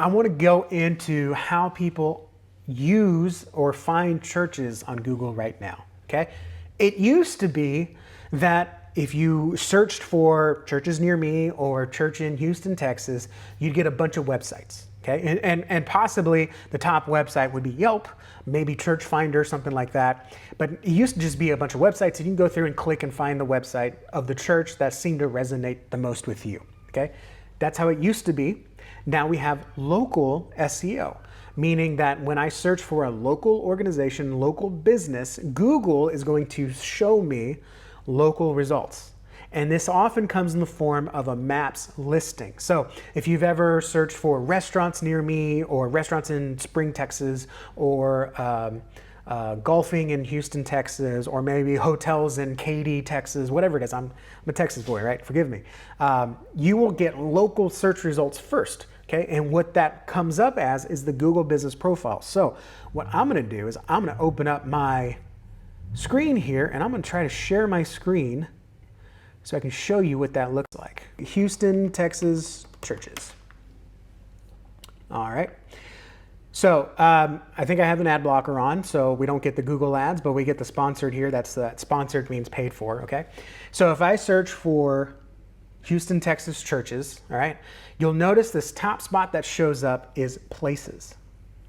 I want to go into how people use or find churches on Google right now. Okay. It used to be that if you searched for churches near me or church in Houston, Texas, you'd get a bunch of websites. Okay. And possibly the top website would be Yelp, maybe Church Finder, something like that. But it used to just be a bunch of websites, and you can go through and click and find the website of the church that seemed to resonate the most with you. Okay. That's how it used to be. Now we have local SEO, meaning that when I search for a local organization, local business, Google is going to show me local results. And this often comes in the form of a maps listing. So if you've ever searched for restaurants near me, or restaurants in Spring, Texas, or golfing in Houston, Texas, or maybe hotels in Katy, Texas, whatever it is. I'm a Texas boy, right? Forgive me. You will get local search results first, okay? And what that comes up as is the Google Business Profile. So what I'm gonna do is I'm gonna open up my screen here, and I'm gonna try to share my screen so I can show you what that looks like. Houston, Texas churches. All right. So I think I have an ad blocker on, so we don't get the Google ads, but we get the sponsored here. That's sponsored means paid for, okay? So if I search for Houston, Texas churches, all right, you'll notice this top spot that shows up is places,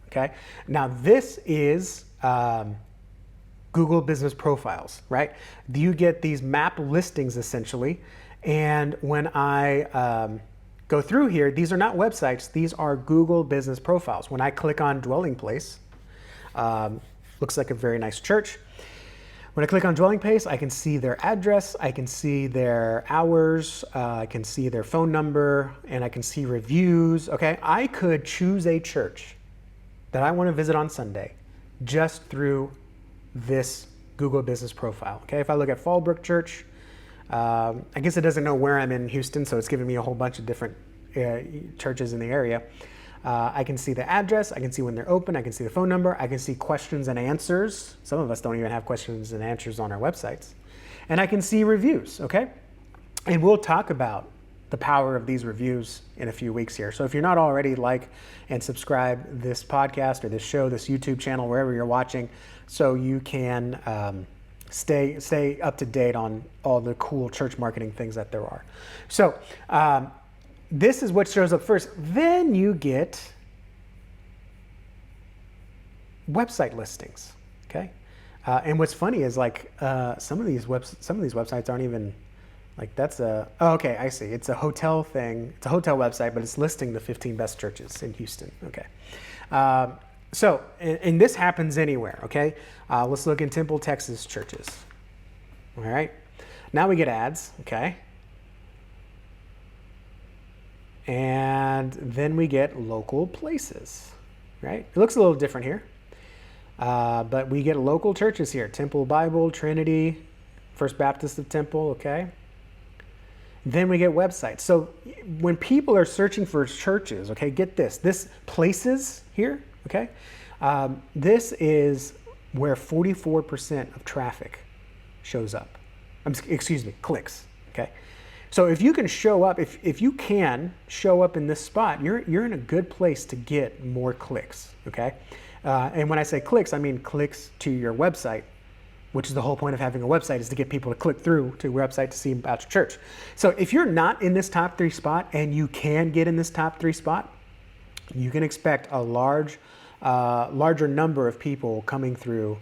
okay? Now this is Google Business Profiles, right? You get these map listings essentially, and when I go through here, these are not websites, these are Google Business Profiles. When I click on Dwelling Place, looks like a very nice church. When I click on Dwelling Place, I can see their address, I can see their hours, I can see their phone number, and I can see reviews, okay? I could choose a church that I want to visit on Sunday just through this Google Business Profile, okay? If I look at Fallbrook Church, I guess it doesn't know where I'm in Houston, so it's giving me a whole bunch of different churches in the area. I can see the address, I can see when they're open, I can see the phone number, I can see questions and answers. Some of us don't even have questions and answers on our websites. And I can see reviews, okay? And we'll talk about the power of these reviews in a few weeks here. So if you're not already, like and subscribe this podcast or this show, this YouTube channel, wherever you're watching, so you can stay up to date on all the cool church marketing things that there are. So this is what shows up first. Then you get website listings, okay? And what's funny is like some of these websites aren't even like oh, okay, I see. It's a hotel thing. It's a hotel website, but it's listing the 15 best churches in Houston. Okay. So, and this happens anywhere, okay? Let's look in Temple, Texas churches. All right. Now we get ads, okay? And then we get local places, right? It looks a little different here. But we get local churches here. Temple Bible, Trinity, First Baptist of Temple, okay? Then we get websites. So when people are searching for churches, okay, get this places here, okay? This is where 44% of traffic shows up. Excuse me, clicks, okay? So if you can show up, if you can show up in this spot, you're in a good place to get more clicks, okay? And when I say clicks, I mean clicks to your website, which is the whole point of having a website, is to get people to click through to your website to see about your church. So if you're not in this top 3 spot and you can get in this top 3 spot, you can expect a larger number of people coming through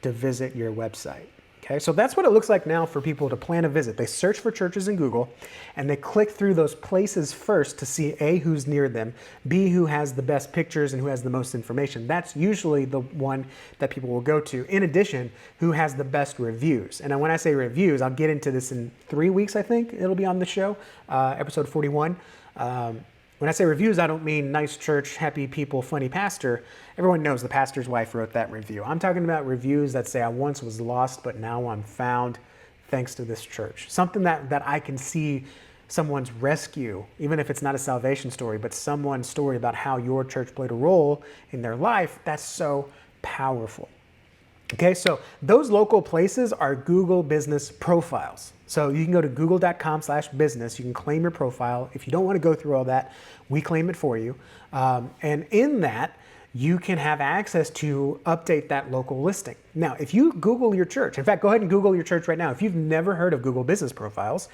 to visit your website. Okay, so that's what it looks like now for people to plan a visit. They search for churches in Google and they click through those places first to see A, who's near them, B, who has the best pictures and who has the most information. That's usually the one that people will go to. In addition, who has the best reviews. And when I say reviews, I'll get into this in 3 weeks, I think it'll be on the show, episode 41. When I say reviews, I don't mean nice church, happy people, funny pastor. Everyone knows the pastor's wife wrote that review. I'm talking about reviews that say, I once was lost, but now I'm found thanks to this church. Something that I can see someone's rescue, even if it's not a salvation story, but someone's story about how your church played a role in their life. That's so powerful. Okay, so those local places are Google Business Profiles. So you can go to google.com/business. You can claim your profile. If you don't want to go through all that, we claim it for you. And in that, you can have access to update that local listing. Now, if you Google your church, in fact, go ahead and Google your church right now. If you've never heard of Google Business Profiles,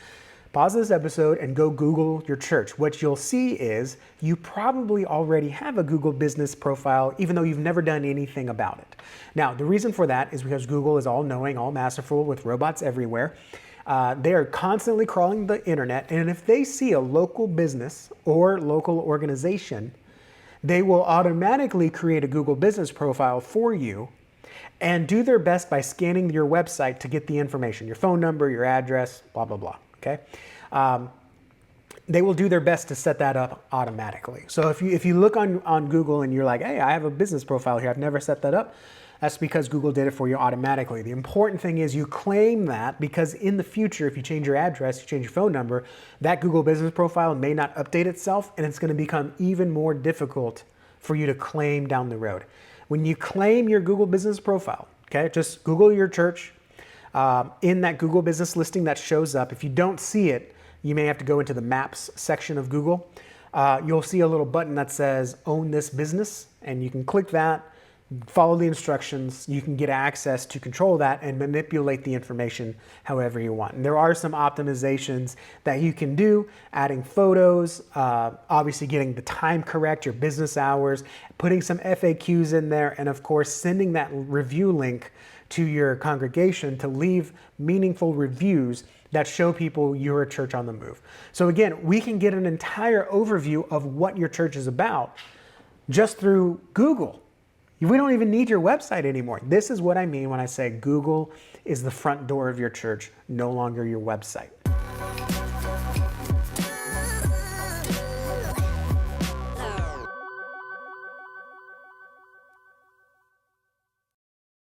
pause this episode and go Google your church. What you'll see is you probably already have a Google Business Profile, even though you've never done anything about it. Now, the reason for that is because Google is all-knowing, all-masterful with robots everywhere. They are constantly crawling the internet, and if they see a local business or local organization, they will automatically create a Google Business Profile for you and do their best by scanning your website to get the information, your phone number, your address, blah, blah, blah. Okay, they will do their best to set that up automatically. So if you look on Google and you're like, hey, I have a business profile here, I've never set that up, that's because Google did it for you automatically. The important thing is you claim that, because in the future, if you change your address, you change your phone number, that Google Business Profile may not update itself, and it's going to become even more difficult for you to claim down the road. When you claim your Google Business Profile, okay, just Google your church. In that Google Business listing that shows up, if you don't see it, you may have to go into the Maps section of Google. You'll see a little button that says Own This Business, and you can click that, follow the instructions. You can get access to control that and manipulate the information however you want. And there are some optimizations that you can do, adding photos, obviously getting the time correct, your business hours, putting some FAQs in there, and of course, sending that review link to your congregation to leave meaningful reviews that show people you're a church on the move. So again, we can get an entire overview of what your church is about just through Google. We don't even need your website anymore. This is what I mean when I say Google is the front door of your church, no longer your website.